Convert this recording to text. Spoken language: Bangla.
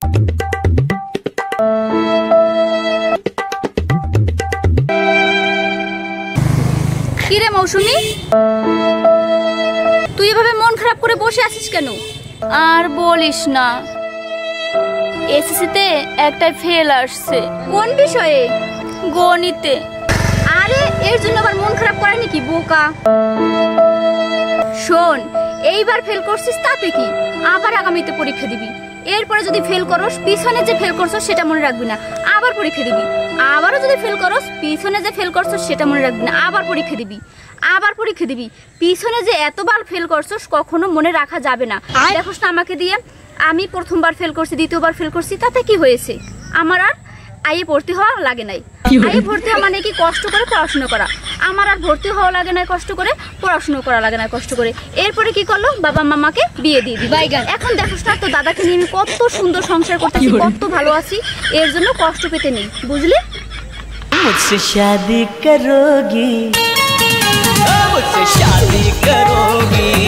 কি রে মৌসুমী, তুই এভাবে মন খারাপ করে বসে আছিস কেন? আর বলিস না, এসএসসিতে একটাই ফেল আসছে। কোন বিষয়ে? গণিতে। আরে এর জন্য আবার মন খারাপ করে নাকি বোকা? শোন, এইবার ফেল করছিস তাতে কি, আবার আগামীতে পরীক্ষা দিবি। এরপরে যদি ফেল করস, পিছনে যে ফেল করছস সেটা মনে রাখবি না, আবার পরীক্ষা দিবি। আবারও যদি ফেল করস, পিছনে যে ফেল করছস সেটা মনে রাখবি না, আবার পরীক্ষা দিবি। আবার পরীক্ষা দিবি। পিছনে যে এতবার ফেল করছস কখনো মনে রাখা যাবে না। দেখোস না আমাকে দিয়ে, আমি প্রথমবার ফেল করছি, দ্বিতীয়বার ফেল করছি, তাতে কি হয়েছে? আমার আর আইয়ে ভর্তি হওয়া লাগে নাই। আইয়ে ভর্তি হওয়া মানে কি কষ্ট করে পড়াশোনা করা। আমার আর ভর্তি হওয়া লাগে না কষ্ট করে, পড়াশোনা করা লাগে না কষ্ট করে। এরপরে কি করলো, বাবা মামাকে বিয়ে দিয়ে দিল। এখন দেখোস না তো দাদাকে নিয়ে আমি কত সুন্দর সংসার করতেছি, কত ভালো আছি। এর জন্য কষ্ট পেতে নেই, বুঝলি? मुझसे शादी करोगी, मुझसे शादी करोगी।